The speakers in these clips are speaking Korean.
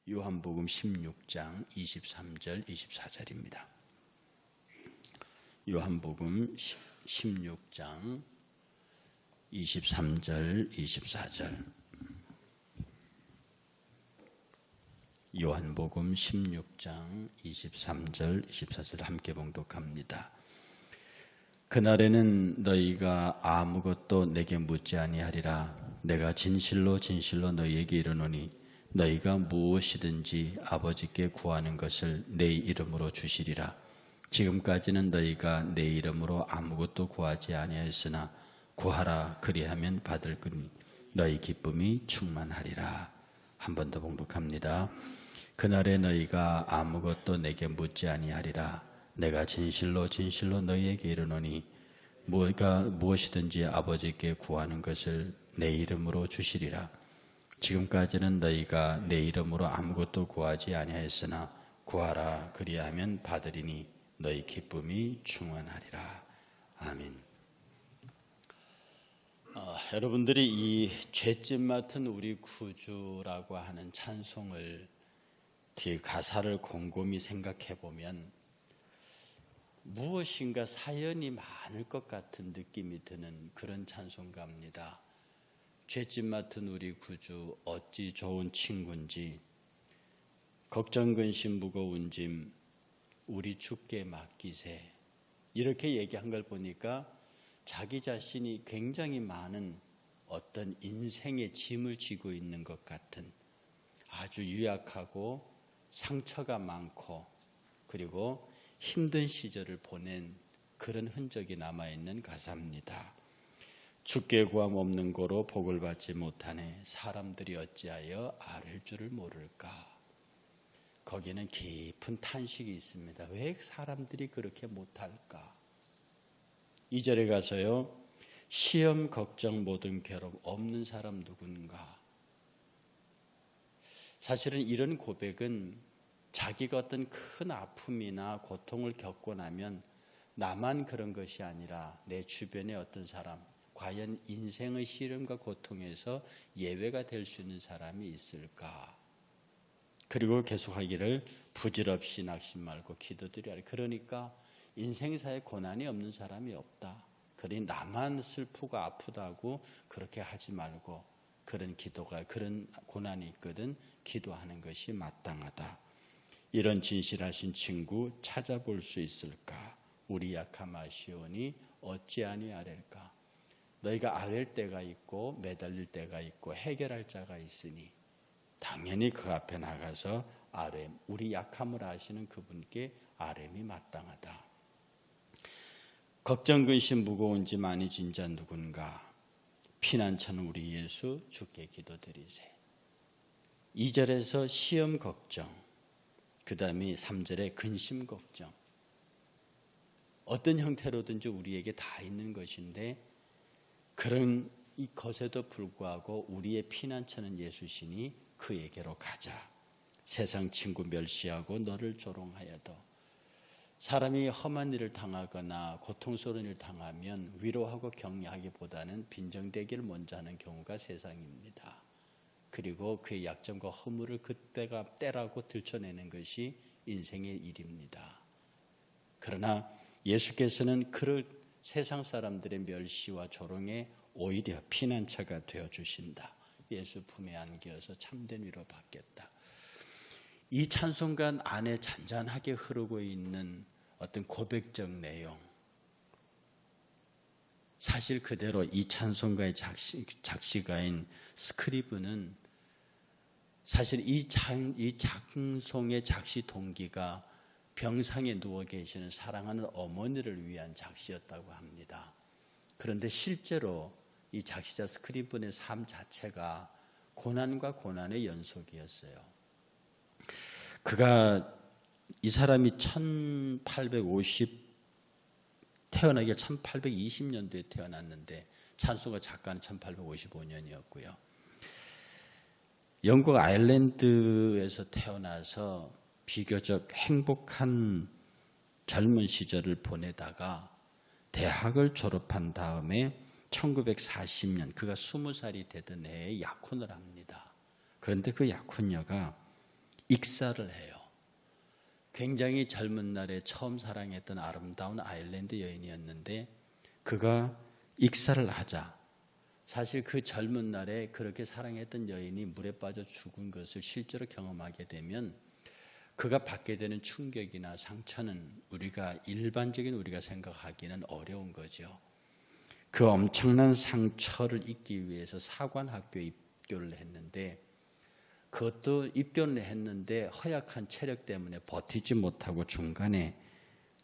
요한복음 16장 23절 24절입니다. 요한복음 16장 23절 24절. 요한복음 16장 23절 24절 함께 봉독합니다. 그날에는 너희가 아무것도 내게 묻지 아니하리라. 내가 진실로 진실로 너희에게 이르노니 너희가 무엇이든지 아버지께 구하는 것을 내 이름으로 주시리라. 지금까지는 너희가 내 이름으로 아무것도 구하지 아니하였으나 구하라 그리하면 받을 거니 너희 기쁨이 충만하리라. 한 번 더 봉독합니다. 그날에 너희가 아무것도 내게 묻지 아니하리라. 내가 진실로 진실로 너희에게 이르노니 무엇이든지 아버지께 구하는 것을 내 이름으로 주시리라. 지금까지는 너희가 내 이름으로 아무것도 구하지 아니하였으나 구하라 그리하면 받으리니 너희 기쁨이 충만하리라. 아멘. 여러분들이 이 죄짐 맡은 우리 구주라고 하는 찬송을 뒤에 가사를 곰곰이 생각해 보면 무엇인가 사연이 많을 것 같은 느낌이 드는 그런 찬송가입니다. 죄짐 맡은 우리 구주 어찌 좋은 친구인지, 걱정 근심 무거운 짐 우리 주께 맡기세, 이렇게 얘기한 걸 보니까 자기 자신이 굉장히 많은 어떤 인생의 짐을 지고 있는 것 같은 아주 유약하고 상처가 많고 그리고 힘든 시절을 보낸 그런 흔적이 남아있는 가사입니다. 주께 구함 없는 고로 복을 받지 못하네 사람들이 어찌하여 아랠 줄을 모를까. 거기는 깊은 탄식이 있습니다. 왜 사람들이 그렇게 못할까. 2절에 가서요, 시험 걱정 모든 괴로움 없는 사람 누군가. 사실은 이런 고백은 자기가 어떤 큰 아픔이나 고통을 겪고 나면 나만 그런 것이 아니라 내 주변의 어떤 사람, 과연 인생의 시련과 고통에서 예외가 될 수 있는 사람이 있을까. 그리고 계속하기를 부질없이 낙심 말고 기도드리라. 그러니까 인생사에 고난이 없는 사람이 없다. 그러니 나만 슬프고 아프다고 그렇게 하지 말고 그런 고난이 있거든 기도하는 것이 마땅하다. 이런 진실하신 친구 찾아볼 수 있을까? 우리 약함 아시오니 어찌 아니하랴까. 너희가 아랠 때가 있고 매달릴 때가 있고 해결할 자가 있으니 당연히 그 앞에 나가서 우리 약함을 아시는 그분께 아뢰미 마땅하다. 걱정 근심 무거운 짐 많이 진 자 누군가. 피난처는 우리 예수 주께 기도드리세. 2절에서 시험 걱정, 그 다음에 3절에 근심 걱정. 어떤 형태로든지 우리에게 다 있는 것인데 그런 것에도 불구하고 우리의 피난처는 예수시니 그에게로 가자. 세상 친구 멸시하고 너를 조롱하여도. 사람이 험한 일을 당하거나 고통스러운 일을 당하면 위로하고 격려하기보다는 빈정대기를 먼저 하는 경우가 세상입니다. 그리고 그의 약점과 허물을 그때가 때라고 들춰내는 것이 인생의 일입니다. 그러나 예수께서는 그런 세상 사람들의 멸시와 조롱에 오히려 피난처가 되어주신다. 예수 품에 안겨서 참된 위로 받겠다. 이 찬송가 안에 잔잔하게 흐르고 있는 어떤 고백적 내용, 사실 그대로 이 찬송가의 작시가인 스크리브는 사실 이 찬송의 작시 동기가 병상에 누워 계시는 사랑하는 어머니를 위한 작시였다고 합니다. 그런데 실제로 이 작시자 스크리븐의 삶 자체가 고난과 고난의 연속이었어요. 이 사람이 태어나기가 1820년도에 태어났는데 찬송가 작가는 1855년이었고요. 영국 아일랜드에서 태어나서 비교적 행복한 젊은 시절을 보내다가 대학을 졸업한 다음에 1940년 그가 20살이 되던 해에 약혼을 합니다. 그런데 그 약혼녀가 익사를 해요. 굉장히 젊은 날에 처음 사랑했던 아름다운 아일랜드 여인이었는데 그가 익사를 하자 사실 그 젊은 날에 그렇게 사랑했던 여인이 물에 빠져 죽은 것을 실제로 경험하게 되면 그가 받게 되는 충격이나 상처는 일반적인 우리가 생각하기는 어려운 거죠. 그 엄청난 상처를 잊기 위해서 사관학교에 입교를 했는데 그것도 입교를 했는데 허약한 체력 때문에 버티지 못하고 중간에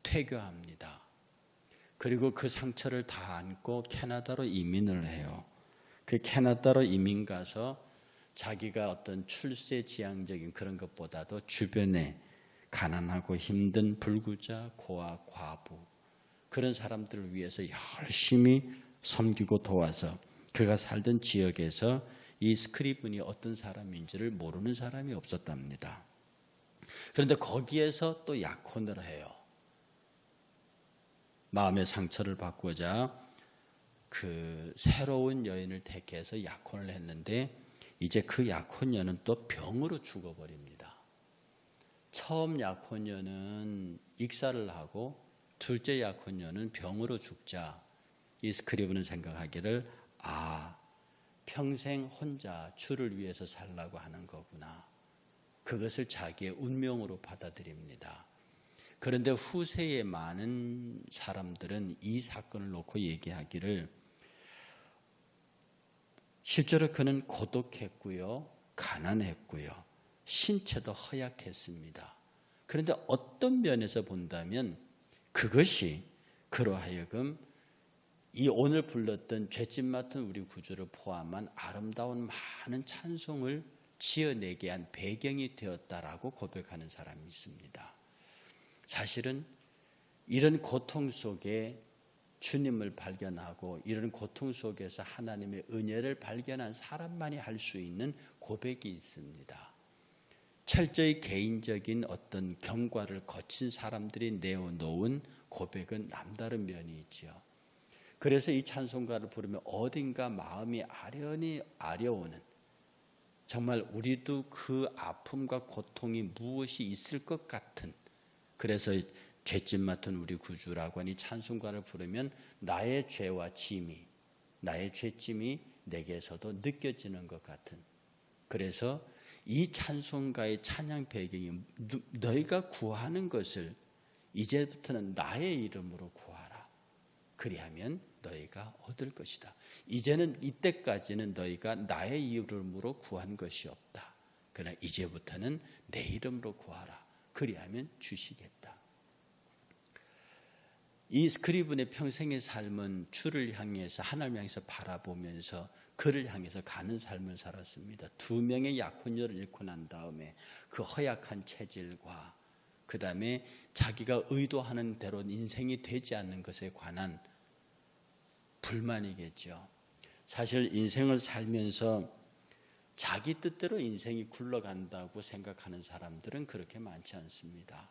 퇴교합니다. 그리고 그 상처를 다 안고 캐나다로 이민을 해요. 그 캐나다로 이민 가서 자기가 어떤 출세지향적인 그런 것보다도 주변에 가난하고 힘든 불구자, 고아, 과부 그런 사람들을 위해서 열심히 섬기고 도와서 그가 살던 지역에서 이 스크리븐이 어떤 사람인지를 모르는 사람이 없었답니다. 그런데 거기에서 또 약혼을 해요. 마음의 상처를 받고자 그 새로운 여인을 택해서 약혼을 했는데 이제 그 약혼녀는 또 병으로 죽어버립니다. 처음 약혼녀는 익사를 하고 둘째 약혼녀는 병으로 죽자 이 스크리븐은 생각하기를 평생 혼자 주를 위해서 살라고 하는 거구나. 그것을 자기의 운명으로 받아들입니다. 그런데 후세에 많은 사람들은 이 사건을 놓고 얘기하기를 실제로 그는 고독했고요. 가난했고요. 신체도 허약했습니다. 그런데 어떤 면에서 본다면 그것이 그로 하여금 이 오늘 불렀던 죄짐 맡은 우리 구주를 포함한 아름다운 많은 찬송을 지어내게 한 배경이 되었다라고 고백하는 사람이 있습니다. 사실은 이런 고통 속에 주님을 발견하고 이런 고통 속에서 하나님의 은혜를 발견한 사람만이 할 수 있는 고백이 있습니다. 철저히 개인적인 어떤 경과를 거친 사람들이 내어놓은 고백은 남다른 면이 있죠. 그래서 이 찬송가를 부르면 어딘가 마음이 아련히 아려오는 정말 우리도 그 아픔과 고통이 무엇이 있을 것 같은 그래서 죄짐 맡은 우리 구주라고 하는 이 찬송가를 부르면 나의 죄와 짐이 나의 죄짐이 내게서도 느껴지는 것 같은 그래서 이 찬송가의 찬양 배경이 너희가 구하는 것을 이제부터는 나의 이름으로 구하라. 그리하면 너희가 얻을 것이다. 이제는 이때까지는 너희가 나의 이름으로 구한 것이 없다. 그러나 이제부터는 내 이름으로 구하라. 그리하면 주시겠다. 이 스크리븐의 평생의 삶은 주를 향해서 하나님을 향해서 바라보면서 그를 향해서 가는 삶을 살았습니다. 2명의 약혼녀를 잃고 난 다음에 그 허약한 체질과 그 다음에 자기가 의도하는 대로 인생이 되지 않는 것에 관한 불만이겠죠. 사실 인생을 살면서 자기 뜻대로 인생이 굴러간다고 생각하는 사람들은 그렇게 많지 않습니다.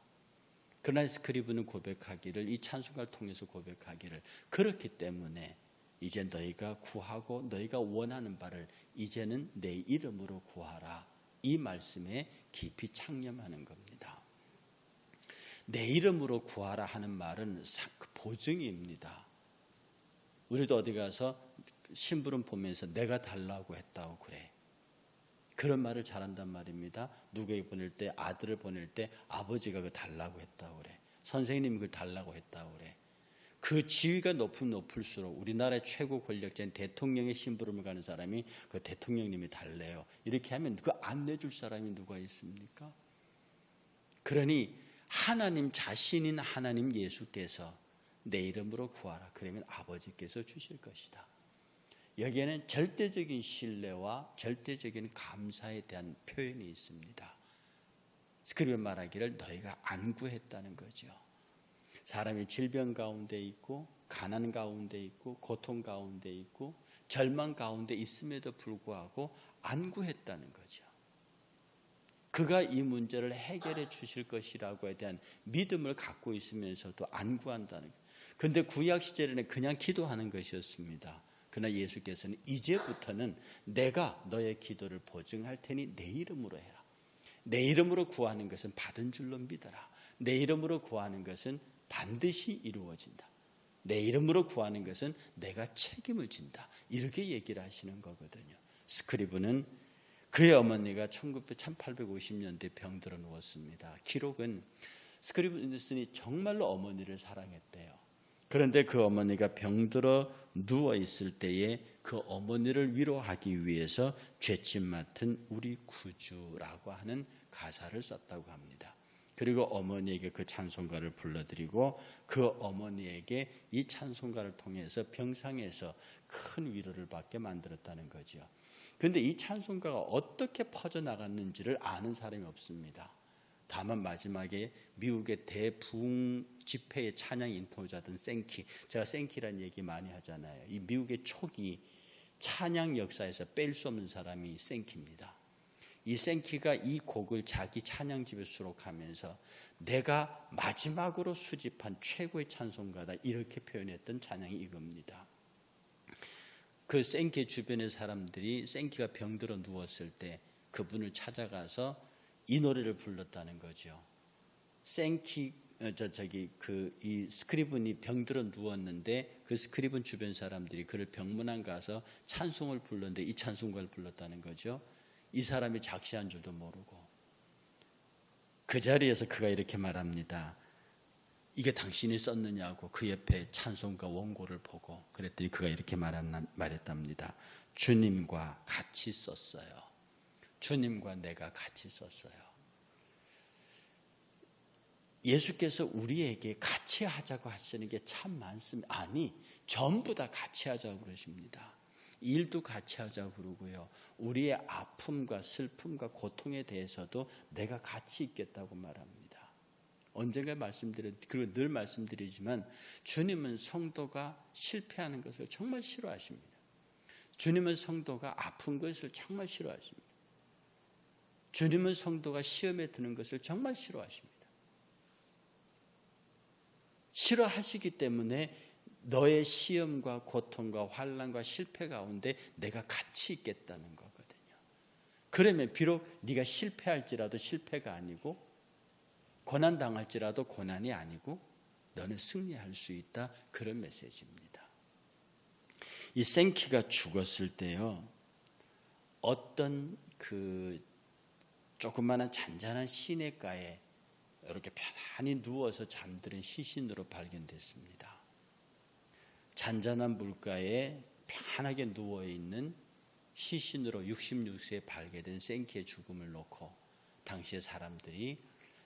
그러나 스크리븐은 고백하기를 이 찬송가를 통해서 고백하기를 그렇기 때문에 이제 너희가 구하고 너희가 원하는 바를 이제는 내 이름으로 구하라. 이 말씀에 깊이 창념하는 겁니다. 내 이름으로 구하라 하는 말은 보증입니다. 우리도 어디 가서 심부름 보면서 내가 달라고 했다고 그래. 그런 말을 잘한단 말입니다. 누구에게 보낼 때 아들을 보낼 때 아버지가 그 달라고 했다고 그래. 선생님이 그걸 달라고 했다고 그래. 그 지위가 높으면 높을수록 우리나라의 최고 권력자인 대통령의 심부름을 가는 사람이 그 대통령님이 달래요. 이렇게 하면 그거 안 내줄 사람이 누가 있습니까? 그러니 하나님 자신인 하나님 예수께서 내 이름으로 구하라. 그러면 아버지께서 주실 것이다. 여기에는 절대적인 신뢰와 절대적인 감사에 대한 표현이 있습니다. 스크리븐 말하기를 너희가 안 구했다는 거죠. 사람이 질병 가운데 있고 가난 가운데 있고 고통 가운데 있고 절망 가운데 있음에도 불구하고 안 구했다는 거죠. 그가 이 문제를 해결해 주실 것이라고에 대한 믿음을 갖고 있으면서도 안 구한다는 거예요. 그런데 구약 시절에는 그냥 기도하는 것이었습니다. 그러나 예수께서는 이제부터는 내가 너의 기도를 보증할 테니 내 이름으로 해라. 내 이름으로 구하는 것은 받은 줄로 믿어라. 내 이름으로 구하는 것은 반드시 이루어진다. 내 이름으로 구하는 것은 내가 책임을 진다. 이렇게 얘기를 하시는 거거든요. 스크리브는 그의 어머니가 1850년대 병들어 누웠습니다. 기록은 스크리븐슨이 정말로 어머니를 사랑했대요. 그런데 그 어머니가 병들어 누워 있을 때에 그 어머니를 위로하기 위해서 죄짐 맡은 우리 구주라고 하는 가사를 썼다고 합니다. 그리고 어머니에게 그 찬송가를 불러드리고 그 어머니에게 이 찬송가를 통해서 병상에서 큰 위로를 받게 만들었다는 거죠. 그런데 이 찬송가가 어떻게 퍼져나갔는지를 아는 사람이 없습니다. 다만 마지막에 미국의 대부흥 집회의 찬양 인도자던 생키, 제가 생키라는 얘기 많이 하잖아요. 이 미국의 초기 찬양 역사에서 뺄 수 없는 사람이 생키입니다. 이 생키가 이 곡을 자기 찬양집에 수록하면서 내가 마지막으로 수집한 최고의 찬송가다 이렇게 표현했던 찬양이 이겁니다. 그 생키 주변의 사람들이 생키가 병들어 누웠을 때 그분을 찾아가서 이 노래를 불렀다는 거죠. 생키 이 스크리븐이 병들어 누웠는데 그 스크리븐 주변 사람들이 그를 병문안 가서 찬송을 불렀는데 이 찬송가를 불렀다는 거죠. 이 사람이 작시한 줄도 모르고 그 자리에서 그가 이렇게 말합니다. 이게 당신이 썼느냐고 그 옆에 찬송가 원고를 보고 그랬더니 그가 이렇게 말했답니다. 주님과 같이 썼어요. 주님과 내가 같이 썼어요. 예수께서 우리에게 같이 하자고 하시는 게 참 많습니다. 아니, 전부 다 같이 하자고 그러십니다. 일도 같이 하자고 그러고요. 우리의 아픔과 슬픔과 고통에 대해서도 내가 같이 있겠다고 말합니다. 언젠가 그리고 늘 말씀드리지만 주님은 성도가 실패하는 것을 정말 싫어하십니다. 주님은 성도가 아픈 것을 정말 싫어하십니다. 주님은 성도가 시험에 드는 것을 정말 싫어하십니다. 싫어하시기 때문에 너의 시험과 고통과 환난과 실패 가운데 내가 같이 있겠다는 거거든요. 그러면 비록 네가 실패할지라도 실패가 아니고 고난당할지라도 고난이 아니고 너는 승리할 수 있다. 그런 메시지입니다. 이 생키가 죽었을 때요. 어떤 그 조그마한 잔잔한 시냇가에 이렇게 편안히 누워서 잠드는 시신으로 발견됐습니다. 잔잔한 물가에 편하게 누워있는 시신으로 66세에 발견된 생키의 죽음을 놓고 당시의 사람들이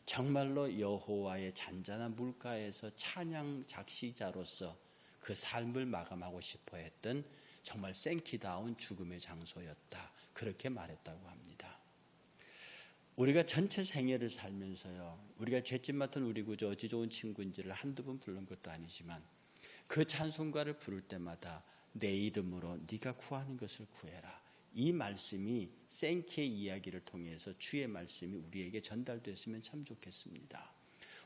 정말로 여호와의 잔잔한 물가에서 찬양 작시자로서 그 삶을 마감하고 싶어 했던 정말 생키다운 죽음의 장소였다. 그렇게 말했다고 합니다. 우리가 전체 생애를 살면서요. 우리가 죄짐 맡은 우리 구주 어찌 좋은 친구인지를 한두 번 부른 것도 아니지만 그 찬송가를 부를 때마다 내 이름으로 네가 구하는 것을 구해라. 이 말씀이 생키의 이야기를 통해서 주의 말씀이 우리에게 전달됐으면 참 좋겠습니다.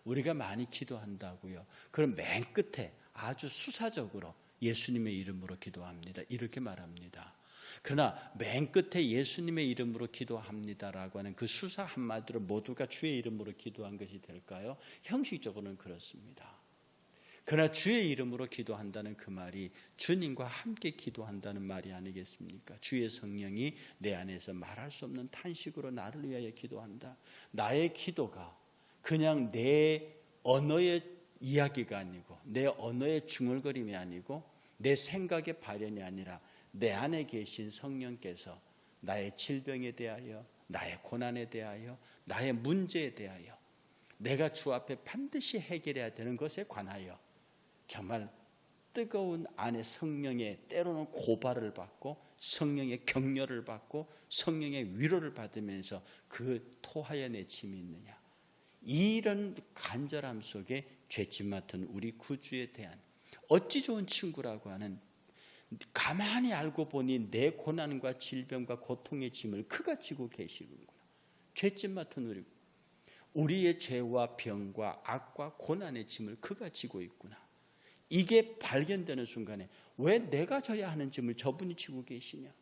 우리가 많이 기도한다고요. 그럼 맨 끝에 아주 수사적으로 예수님의 이름으로 기도합니다. 이렇게 말합니다. 그러나 맨 끝에 예수님의 이름으로 기도합니다라고 하는 그 수사 한마디로 모두가 주의 이름으로 기도한 것이 될까요? 형식적으로는 그렇습니다. 그러나 주의 이름으로 기도한다는 그 말이 주님과 함께 기도한다는 말이 아니겠습니까? 주의 성령이 내 안에서 말할 수 없는 탄식으로 나를 위하여 기도한다. 나의 기도가 그냥 내 언어의 이야기가 아니고 내 언어의 중얼거림이 아니고 내 생각의 발현이 아니라 내 안에 계신 성령께서 나의 질병에 대하여 나의 고난에 대하여 나의 문제에 대하여 내가 주 앞에 반드시 해결해야 되는 것에 관하여 정말 뜨거운 안에 성령의 때로는 고발을 받고 성령의 격려를 받고 성령의 위로를 받으면서 그 토하여 내침이 있느냐. 이런 간절함 속에 죄짐 맡은 우리 구주에 대한 어찌 좋은 친구라고 하는 가만히 알고 보니 내 고난과 질병과 고통의 짐을 그가 지고 계시는구나. 죄짐 맡은 우리의 죄와 병과 악과 고난의 짐을 그가 지고 있구나. 이게 발견되는 순간에 왜 내가 져야 하는 짐을 저분이 지고 계시냐.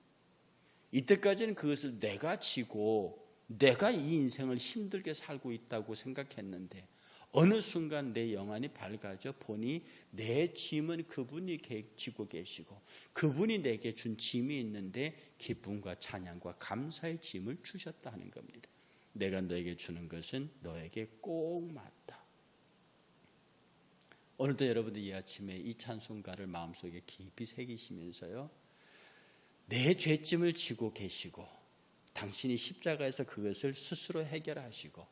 이때까지는 그것을 내가 지고 내가 이 인생을 힘들게 살고 있다고 생각했는데 어느 순간 내 영안이 밝아져 보니 내 짐은 그분이 지고 계시고 그분이 내게 준 짐이 있는데 기쁨과 찬양과 감사의 짐을 주셨다 하는 겁니다. 내가 너에게 주는 것은 너에게 꼭 맞다. 오늘도 여러분들 이 아침에 이 찬송가를 마음속에 깊이 새기시면서요, 내 죄짐을 지고 계시고 당신이 십자가에서 그것을 스스로 해결하시고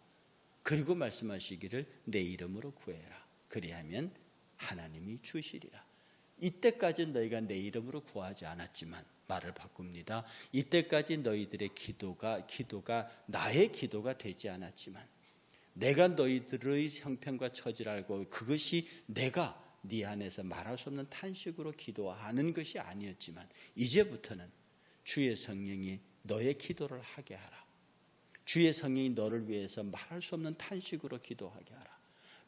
그리고 말씀하시기를 내 이름으로 구해라. 그리하면 하나님이 주시리라. 이때까지 너희가 내 이름으로 구하지 않았지만 말을 바꿉니다. 이때까지 너희들의 기도가 나의 기도가 되지 않았지만 내가 너희들의 형편과 처지를 알고 그것이 내가 네 안에서 말할 수 없는 탄식으로 기도하는 것이 아니었지만 이제부터는 주의 성령이 너의 기도를 하게 하라. 주의 성령이 너를 위해서 말할 수 없는 탄식으로 기도하게 하라.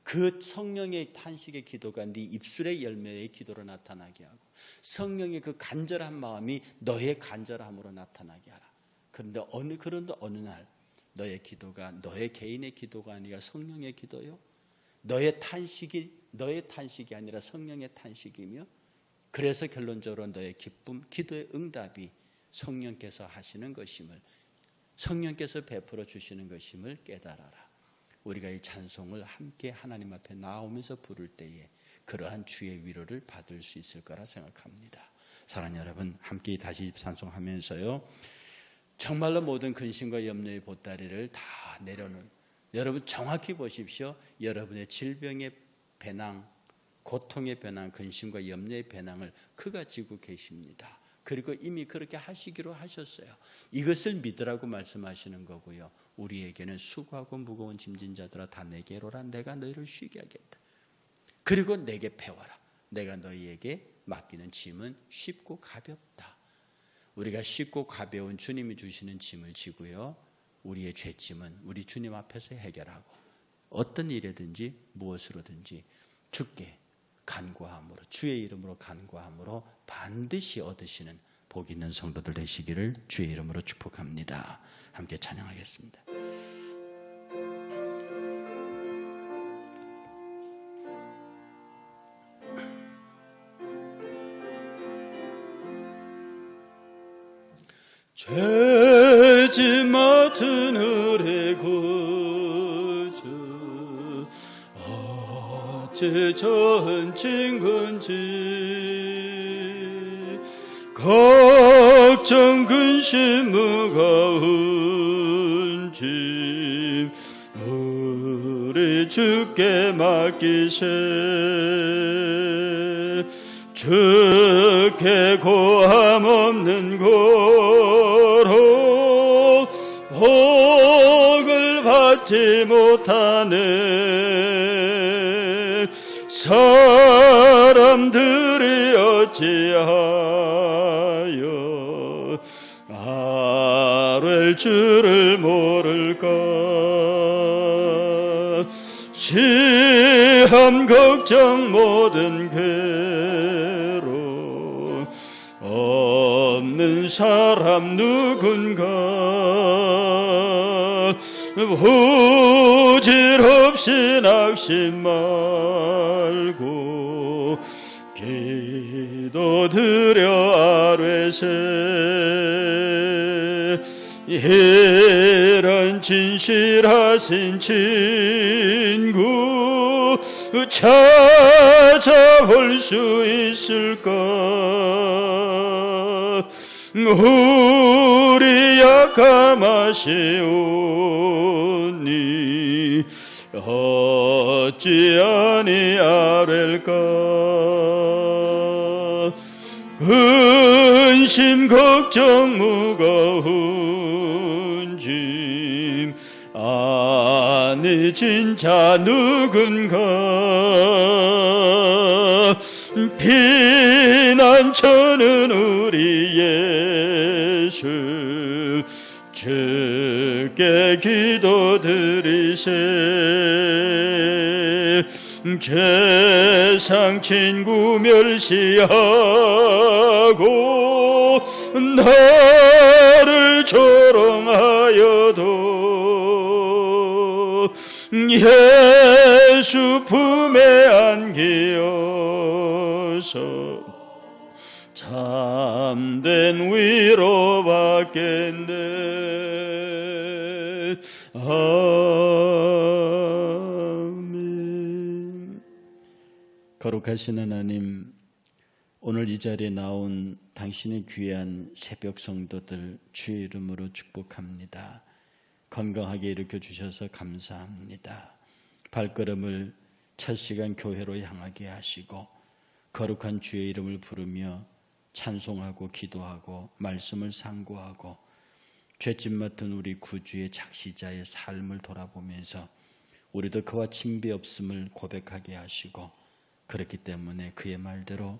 그 성령의 탄식의 기도가 네 입술의 열매의 기도로 나타나게 하고 성령의 그 간절한 마음이 너의 간절함으로 나타나게 하라. 그런데 어느 날 너의 기도가 너의 개인의 기도가 아니라 성령의 기도요, 너의 탄식이 아니라 성령의 탄식이며, 그래서 결론적으로 너의 기쁨, 기도의 응답이 성령께서 하시는 것임을, 성령께서 베풀어 주시는 것임을 깨달아라. 우리가 이 찬송을 함께 하나님 앞에 나오면서 부를 때에 그러한 주의 위로를 받을 수 있을 거라 생각합니다. 사랑하는 여러분, 함께 다시 찬송하면서요, 정말로 모든 근심과 염려의 보따리를 다 내려놓은, 여러분 정확히 보십시오. 여러분의 질병의 배낭, 고통의 배낭, 근심과 염려의 배낭을 그가 지고 계십니다. 그리고 이미 그렇게 하시기로 하셨어요. 이것을 믿으라고 말씀하시는 거고요. 우리에게는 수고하고 무거운 짐진 자들아 다 내게로 오라. 내가 너희를 쉬게 하겠다. 그리고 내게 배워라. 내가 너희에게 맡기는 짐은 쉽고 가볍다. 우리가 쉽고 가벼운 주님이 주시는 짐을 지고요, 우리의 죄짐은 우리 주님 앞에서 해결하고 어떤 일이든지 무엇으로든지 주께 간구함으로, 주의 이름으로 간구함으로 반드시 얻으시는 복 있는 성도들 되시기를 주의 이름으로 축복합니다. 함께 찬양하겠습니다. 죄짐 맡은 을의 구주 어찌 좋은 친구인지, 걱정 근심 무거운 짐 우리 주께 맡기세. 주께 고함 없는 고로 복을 받지 못하네. 사람들이 어찌하여 아뢰 줄을 모를까. 시험 걱정 모든 괴로 없는 사람 누군가. 부질없이 낙심 말고 기도드려 아뢰세. 이런 진실하신 친구 찾아볼 수 있을까. 우리 약함하시오니 어찌 아니하렐까. 근심 걱정 무거운 짐 아니 진짜 누군가. 피난처는 우리 예수 주께 기도드리세. 죄상 친구 멸시하고 나를 조롱하여도 힘들어도 예수 품에 안기어서 참된 위로 받겠네. 아멘. 거룩하신 하나님, 오늘 이 자리에 나온 당신의 귀한 새벽 성도들 주의 이름으로 축복합니다. 건강하게 일으켜 주셔서 감사합니다. 발걸음을 첫 시간 교회로 향하게 하시고 거룩한 주의 이름을 부르며 찬송하고 기도하고 말씀을 상고하고 죄짐 맡은 우리 구주의 작시자의 삶을 돌아보면서 우리도 그와 친비 없음을 고백하게 하시고, 그렇기 때문에 그의 말대로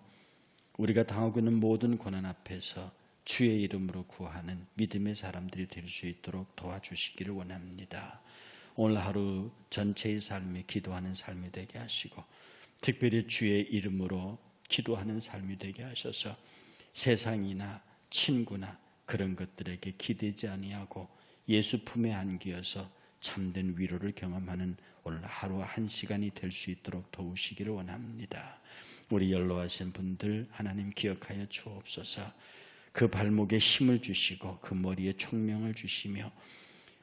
우리가 당하고 있는 모든 고난 앞에서 주의 이름으로 구하는 믿음의 사람들이 될 수 있도록 도와주시기를 원합니다. 오늘 하루 전체의 삶이 기도하는 삶이 되게 하시고, 특별히 주의 이름으로 기도하는 삶이 되게 하셔서 세상이나 친구나 그런 것들에게 기대지 아니하고 예수 품에 안기어서 참된 위로를 경험하는 오늘 하루 한 시간이 될 수 있도록 도우시기를 원합니다. 우리 연로하신 분들 하나님 기억하여 주옵소서. 그 발목에 힘을 주시고 그 머리에 총명을 주시며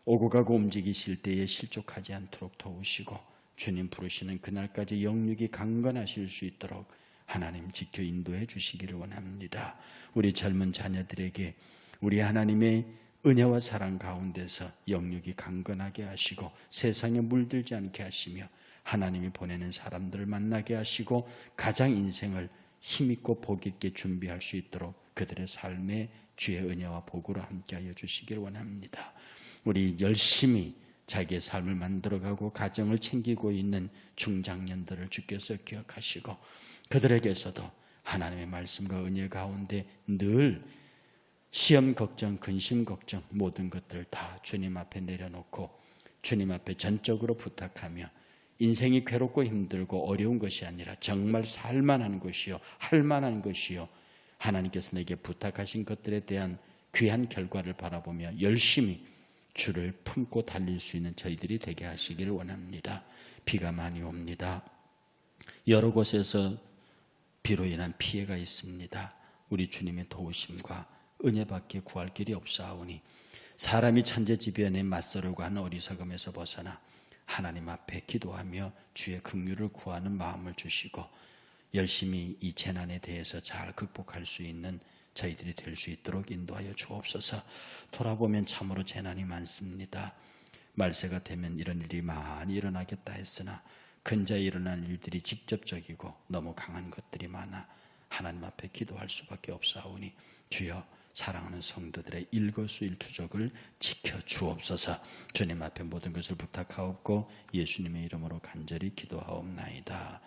오고 가고 움직이실 때에 실족하지 않도록 도우시고 주님 부르시는 그날까지 영육이 강건하실 수 있도록 하나님 지켜 인도해 주시기를 원합니다. 우리 젊은 자녀들에게 우리 하나님의 은혜와 사랑 가운데서 영육이 강건하게 하시고 세상에 물들지 않게 하시며 하나님이 보내는 사람들을 만나게 하시고 가장 인생을 힘있고 복있게 준비할 수 있도록 그들의 삶에 주의 은혜와 복으로 함께하여 주시길 원합니다. 우리 열심히 자기의 삶을 만들어가고 가정을 챙기고 있는 중장년들을 주께서 기억하시고 그들에게서도 하나님의 말씀과 은혜 가운데 늘 시험 걱정, 근심 걱정 모든 것들 다 주님 앞에 내려놓고 주님 앞에 전적으로 부탁하며 인생이 괴롭고 힘들고 어려운 것이 아니라 정말 살만한 것이요 할만한 것이요 하나님께서 내게 부탁하신 것들에 대한 귀한 결과를 바라보며 열심히 주를 품고 달릴 수 있는 저희들이 되게 하시기를 원합니다. 비가 많이 옵니다. 여러 곳에서 비로 인한 피해가 있습니다. 우리 주님의 도우심과 은혜밖에 구할 길이 없사오니 사람이 천재지변에 맞서려고 하는 어리석음에서 벗어나 하나님 앞에 기도하며 주의 긍휼을 구하는 마음을 주시고 열심히 이 재난에 대해서 잘 극복할 수 있는 저희들이 될 수 있도록 인도하여 주옵소서. 돌아보면 참으로 재난이 많습니다. 말세가 되면 이런 일이 많이 일어나겠다 했으나 근자에 일어난 일들이 직접적이고 너무 강한 것들이 많아 하나님 앞에 기도할 수밖에 없사오니 주여 사랑하는 성도들의 일거수일투족을 지켜주옵소서. 주님 앞에 모든 것을 부탁하옵고 예수님의 이름으로 간절히 기도하옵나이다.